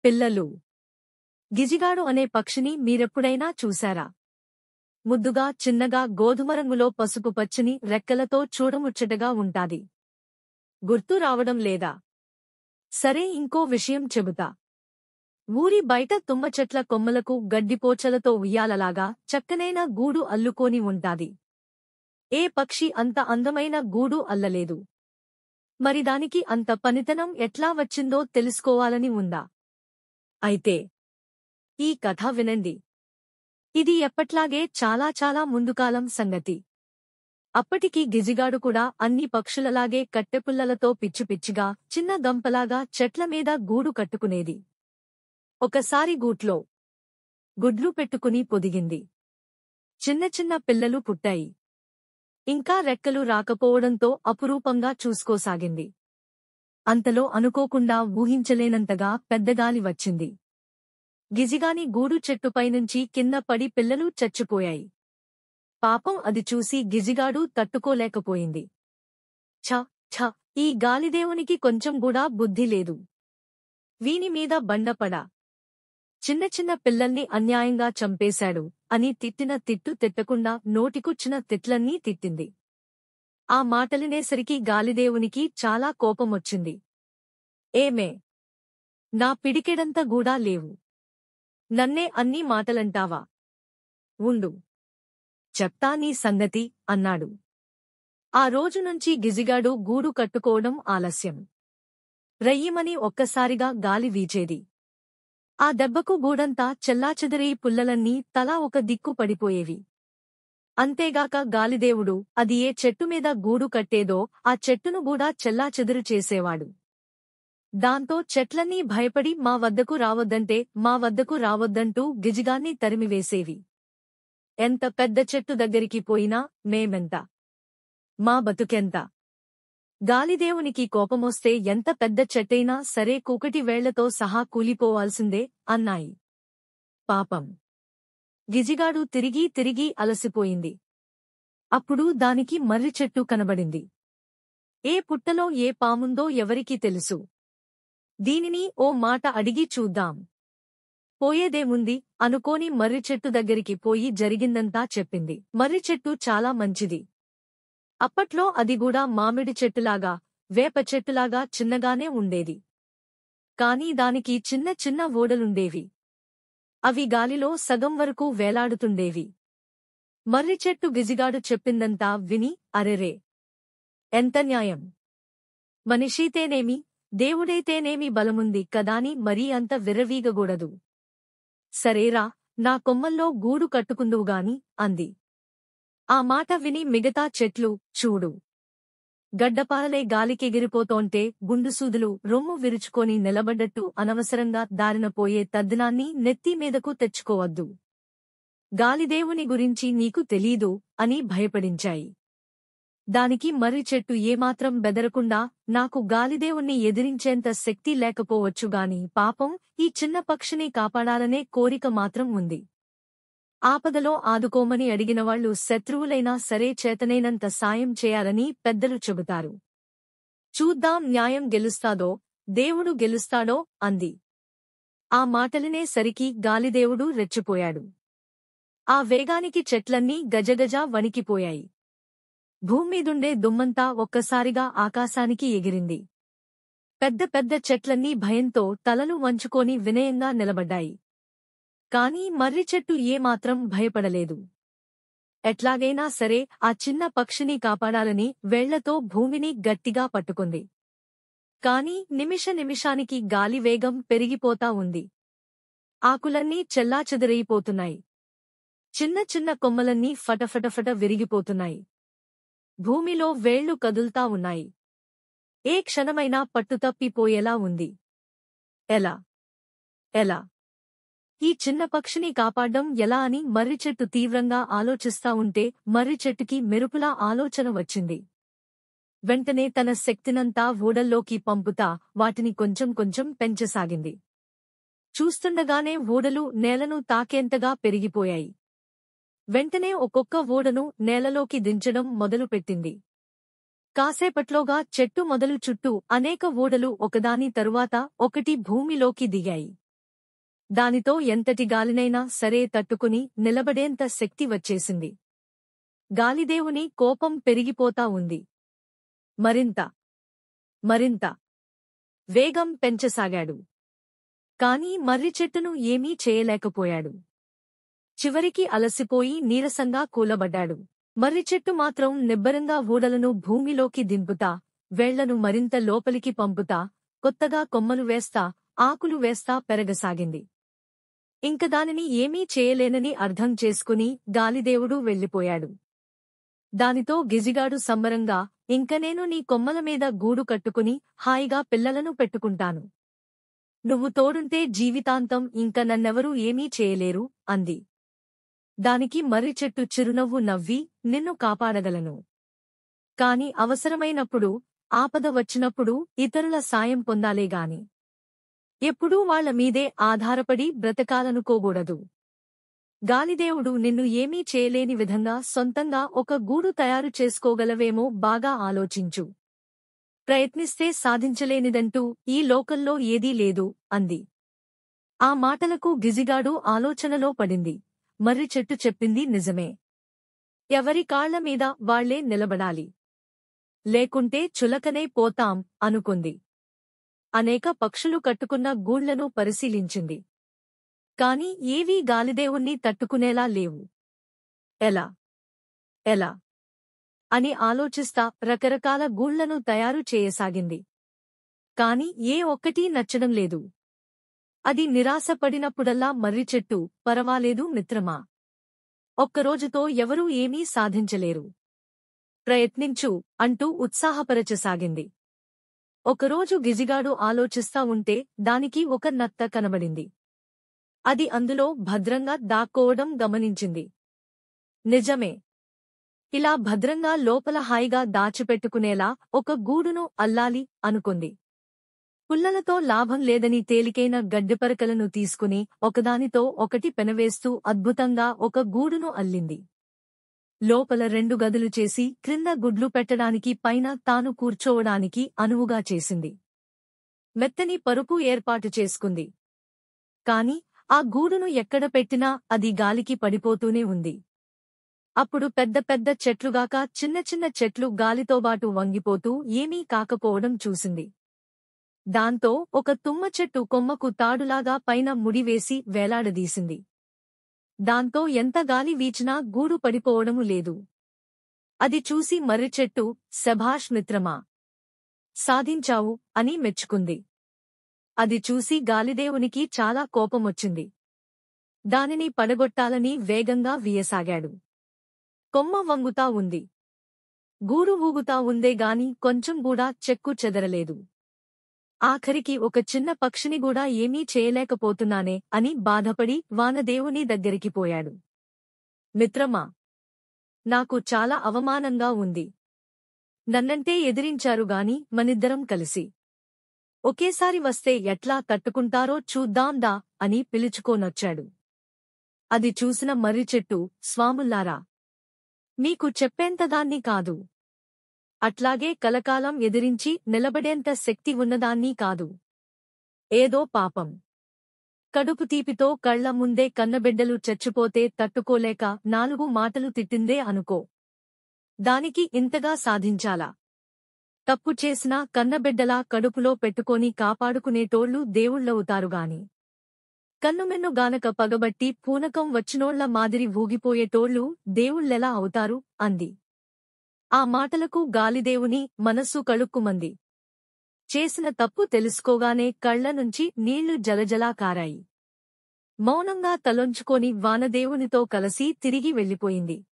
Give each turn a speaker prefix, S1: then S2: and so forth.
S1: పిల్లలు, గిజిగాడు అనే పక్షిని మీరెప్పుడైనా చూశారా? ముద్దుగా చిన్నగా గోధుమ రంగులో పసుపు పచ్చని రెక్కలతో చూడముచ్చటగా ఉంటాది. గుర్తు రావడం లేదా? సరే, ఇంకో విషయం చెబుతా. ఊరి బయట తుమ్మ చెట్ల కొమ్మలకు గడ్డిపోచలతో ఉయ్యాలలాగా చక్కనైన గూడు అల్లుకోని ఉంటాది. ఏ పక్షి అంత అందమైన గూడు అల్లలేదు. మరి దానికి అంత పనితనం ఎట్లా వచ్చిందో తెలుసుకోవాలని ఉందా? అయితే ఈ కథ వినండి. ఇది ఎప్పట్లాగే చాలా చాలా ముందుకాలం సంగతి. అప్పటికి గిజిగాడు కూడా అన్ని పక్షులలాగే కట్టెపుల్లలతో పిచ్చిపిచ్చిగా చిన్న గంపలాగా చెట్లమీద గూడు కట్టుకునేది. ఒకసారి గూట్లో గుడ్లు పెట్టుకుని పొదిగింది. చిన్న చిన్న పిల్లలు పుట్టాయి. ఇంకా రెక్కలు రాకపోవడంతో అపురూపంగా చూసుకోసాగింది. అంతలో అనుకోకుండా ఊహించలేనంతగా పెద్దగాలి వచ్చింది. గిజిగాని గూడు చెట్టుపైనుంచి కింద పడి పిల్లలు చచ్చిపోయాయి. పాపం అది చూసి గిజిగాడు తట్టుకోలేకపోయింది. ఛ ఛ, ఈ గాలిదేవునికి కొంచెం కూడా బుద్ధి లేదు. వీనిమీద బండపడా. చిన్న చిన్న పిల్లల్ని అన్యాయంగా చంపేశాడు అని తిట్టిన తిట్టు తిట్టకుండా నోటికొచ్చిన తిట్లన్నీ తిట్టింది. ఆ మాటలినేసరికి గాలిదేవునికి చాలా కోపమొచ్చింది. ఏమే, నా పిడికెడంత గూడా లేవు, నన్నే అన్ని మాటలంటావా? ఉండు, చెప్తా నీ సంగతి అన్నాడు. ఆ రోజునుంచి గిజిగాడు గూడు కట్టుకోవడం ఆలస్యం. రయ్యిమని ఒక్కసారిగా గాలి వీచేది. ఆ దెబ్బకు గూడంతా చెల్లాచెదరీ పుల్లలన్నీ తలా ఒక దిక్కు పడిపోయేవి. అంతేగాక గాలిదేవుడు అది ఏ చెట్టుమీద గూడు కట్టేదో ఆ చెట్టును కూడా చెల్లాచెదురు చేసేవాడు. దాంతో చెట్లన్నీ భయపడి మా వద్దకు రావద్దంటే మా వద్దకు రావద్దంటూ గిజిగాన్ని తరిమివేసేవి. ఎంత పెద్ద చెట్టు దగ్గరికి పోయినా మేమెంత, మా బతుకెంత. గాలిదేవునికి కోపమొస్తే ఎంత పెద్ద చెట్టైనా సరే కూకటి వేళ్లతో సహా కూలిపోవాల్సిందే అన్నాయి. పాపం గిజిగాడు తిరిగి తిరిగి అలసిపోయింది. అప్పుడు దానికి మర్రి చెట్టు కనబడింది. ఏ పుట్టలో ఏ పాముందో ఎవరికి తెలుసు? దీనిని ఓ మాట అడిగి చూద్దాం. పోయేదేముంది అనుకోని మర్రి చెట్టు దగ్గరికి పోయి జరిగిందంతా చెప్పింది. మర్రి చెట్టు చాలా మంచిది. అప్పట్లో అది కూడా మామిడి చెట్టులాగా వేప చెట్టులాగా చిన్నగానే ఉండేది. కాని దానికి చిన్న చిన్న ఓడలుండేవి. అవి గాలిలో సగం వరకు వేలాడుతుండేవి. మర్రి చెట్టు గిజిగాడు చెప్పిందంతా విని అరెరే, ఎంత న్యాయం! మనిషీతేనేమి దేవుడైతేనేమి బలముంది కదాని మరీ అంత విర్రవీగకూడదు. సరేరా, నా కొమ్మల్లో గూడు కట్టుకుందువుగాని అంది. ఆ మాట విని మిగతా చెట్లు చూడు, గడ్డపారలే గాలికెగిరిపోతోంటే గుండుసూదులు రొమ్ము విరుచుకొని నిలబడ్డట్టు అనవసరంగా దారిన పోయే తద్దినాన్ని నెత్తిమీదకు తెచ్చుకోవద్దు. గాలిదేవుని గురించి నీకు తెలీదు అని భయపడించాయి. దానికి మర్రి చెట్టు ఏమాత్రం బెదరకుండా నాకు గాలిదేవుణ్ణి ఎదిరించేంత శక్తి లేకపోవచ్చుగాని పాపం ఈ చిన్న పక్షిని కాపాడాలనే కోరిక మాత్రం ఉంది. ఆపదలో ఆదుకోమని అడిగినవాళ్లు శత్రువులైనా సరే చేతనైనంత సాయం చేయాలని పెద్దలు చెబుతారు. చూద్దాం న్యాయం గెలుస్తాదో దేవుడు గెలుస్తాడో అంది. ఆ మాటలనే సరికి గాలిదేవుడు రెచ్చిపోయాడు. ఆ వేగానికి చెట్లన్నీ గజగజ వణికిపోయాయి. భూమ్మీదుండే దుమ్మంతా ఒక్కసారిగా ఆకాశానికి ఎగిరింది. పెద్ద పెద్ద చెట్లన్నీ భయంతో తలలు వంచుకొని వినయంగా నిలబడ్డాయి. కాని మర్రి చెట్టు ఏమాత్రం భయపడలేదు. ఎట్లాగైనా సరే ఆ చిన్న పక్షిని కాపాడాలని వేళ్లతో భూమిని గట్టిగా పట్టుకుంది. కాని నిమిష నిమిషానికి గాలి వేగం పెరిగిపోతా ఉంది. ఆకులన్నీ చెల్లాచెదరైపోతున్నాయి. చిన్న చిన్న కొమ్మలన్నీ ఫటఫటఫట విరిగిపోతున్నాయి. భూమిలో వేళ్లు కదుల్తా ఉన్నాయి. ఏ క్షణమైనా పట్టుతప్పిపోయేలా ఉంది. ఎలా ఎలా ఈ చిన్న పక్షిని కాపాడ్డం ఎలా అని మర్రిచెట్టు తీవ్రంగా ఆలోచిస్తా ఉంటే మర్రిచెట్టుకి మెరుపులా ఆలోచన వచ్చింది. వెంటనే తన శక్తినంతా ఊడల్లోకి పంపుతా వాటిని కొంచెం కొంచెం పెంచసాగింది. చూస్తుండగానే ఊడలు నేలను తాకేంతగా పెరిగిపోయాయి. వెంటనే ఒక్కొక్క ఊడను నేలలోకి దించడం మొదలుపెట్టింది. కాసేపట్లోగా చెట్టు మొదలు చుట్టూ అనేక ఊడలు ఒకదాని తరువాత ఒకటి భూమిలోకి దిగాయి. దానితో ఎంతటి గాలినైనా సరే తట్టుకుని నిలబడేంత శక్తి వచ్చేసింది. గాలిదేవుని కోపం పెరిగిపోతా ఉంది. మరింత మరింత వేగం పెంచసాగాడు. కాని మర్రిచెట్టును ఏమీ చేయలేకపోయాడు. చివరికి అలసిపోయి నీరసంగా కూలబడ్డాడు. మర్రిచెట్టు మాత్రం నిబ్బరంగా ఊడలను భూమిలోకి దింపుతా, వేళ్లను మరింత లోపలికి పంపుతా, కొత్తగా కొమ్మలు వేస్తా, ఆకులు వేస్తా పెరగసాగింది. ఇంక దానిని ఏమీ చేయలేనని అర్థం చేసుకుని గాలిదేవుడు వెళ్ళిపోయాడు. దానితో గిజిగాడు సంబరంగా, ఇంక నేను నీ కొమ్మల మీద గూడు కట్టుకుని హాయిగా పిల్లలను పెట్టుకుంటాను. నువ్వు తోడుంటే జీవితాంతం ఇంక నన్నెవరూ ఏమీ చేయలేరు అంది. దానికి మర్రిచెట్టు చిరునవ్వు నవ్వి, నిన్ను కాపాడగలను. కాని అవసరమైనప్పుడు, ఆపద వచ్చినప్పుడు ఇతరుల సాయం పొందాలేగాని ఎప్పుడూ వాళ్ల మీదే ఆధారపడి బ్రతకాలనుకోకూడదు. గాలిదేవుడు నిన్ను ఏమీ చేయలేని విధంగా సొంతంగా ఒక గూడు తయారు చేసుకోగలవేమో బాగా ఆలోచించు. ప్రయత్నిస్తే సాధించలేనిదంటూ ఈ లోకంలో ఏదీ లేదు అంది. ఆ మాటలకు గిజిగాడు ఆలోచనలో పడింది. మర్రిచెట్టు చెప్పింది నిజమే. ఎవరి కాళ్ల మీద వాళ్లే నిలబడాలి. లేకుంటే చులకనై పోతాం అనుకుంది. అనేక పక్షులు కట్టుకున్న గూళ్లను పరిశీలించింది. కాని ఏవీ గాలిదేవుణ్ణి తట్టుకునేలా లేవు. ఎలా ఎలా అని ఆలోచిస్తా రకరకాల గూళ్లను తయారు చేయసాగింది. కాని ఏ ఒక్కటీ నచ్చడం లేదు. అది నిరాశపడినప్పుడల్లా మర్రిచెట్టు, పరవాలేదు మిత్రమా. ఒక్కరోజుతో ఎవరూ ఏమీ సాధించలేరు. ప్రయత్నించు అంటూ ఉత్సాహపరచసాగింది. ఒకరోజు గిజిగాడు ఆలోచిస్తా ఉంటే దానికి ఒక నత్త కనబడింది. అది అందులో భద్రంగా దాక్కోవడం గమనించింది. నిజమే. ఇలా భద్రంగా లోపల హాయిగా దాచిపెట్టుకునేలా ఒక గూడును అల్లాలి అనుకుంది. పుల్లలతో లాభం లేదని తేలికైన గడ్డిపరకలను తీసుకుని ఒకదానితో ఒకటి పెనవేస్తూ అద్భుతంగా ఒక గూడును అల్లింది. లోపల 2 గదులు చేసి క్రింద గుడ్లు పెట్టడానికి పైన తాను కూర్చోవడానికి అనువుగా చేసింది. మెత్తని పరుపు ఏర్పాటు చేసుకుంది. కాని ఆ గూడును ఎక్కడ పెట్టినా అది గాలికి పడిపోతూనే ఉంది. అప్పుడు పెద్ద పెద్ద చెట్లుగాక చిన్న చిన్న చెట్లు గాలితోబాటు వంగిపోతూ ఏమీ కాకపోవడం చూసింది. దాంతో ఒక తుమ్మ చెట్టు కొమ్మకు తాడులాగా పైన ముడివేసి వేలాడదీసింది. దాంతో ఎంత గాలి వీచినా గూడు పడిపోవడము లేదు. అది చూసి మర్రిచెట్టు, శభాష్ మిత్రమా, సాధించావు అని మెచ్చుకుంది. అది చూసి గాలిదేవునికి చాలా కోపమొచ్చింది. దానిని పడగొట్టాలని వేగంగా వీయసాగాడు. కొమ్మ వంగుతా ఉంది. గూడు ఊగుతా ఉందే గాని కొంచెం కూడా చెక్కు చెదరలేదు. ఆఖరికి ఒక చిన్న పక్షిని కూడా ఏమీ చేయలేకపోతున్నానే అని బాధపడి వానదేవుని దగ్గరికి పోయాడు. మిత్రమా, నాకు చాలా అవమానంగా ఉంది. నన్నంటే ఎదిరించారుగాని మనిద్దరం కలిసి ఒకేసారి వస్తే ఎట్లా తట్టుకుంటారో చూద్దాందా అని పిలుచుకోనొచ్చాడు. అది చూసిన మర్రిచెట్టు, స్వాముల్లారా, మీకు చెప్పేంతదాన్ని కాదు. అట్లాగే కలకాలం ఎదిరించి నిలబడేంత శక్తి ఉన్నదాన్నీ కాదు. ఏదో పాపం. కడుపు తీపితో కళ్ల ముందే కన్నబిడ్డలు చచ్చిపోతే తట్టుకోలేక 4 మాటలు తిట్టిందే అనుకో. దానికి ఇంతగా సాధించాలా? తప్పు చేసినా కన్నబిడ్డలా కడుపులో పెట్టుకొని కాపాడుకునేటోళ్లు దేవుళ్ళవుతారుగాని కన్నుమెన్ను గానక పగబట్టి పూనకం వచ్చినోళ్ల మాదిరి ఊగిపోయేటోళ్లు దేవుళ్ళెలా అవుతారు అంది. ఆ మాటలకు గాలిదేవుని మనస్సు కళుక్కుమంది. చేసిన తప్పు తెలుసుకోగానే కళ్లనుంచి నీళ్లు జలజలా కారాయి. మౌనంగా తలొంచుకొని వానదేవునితో కలసి తిరిగి వెళ్ళిపోయింది.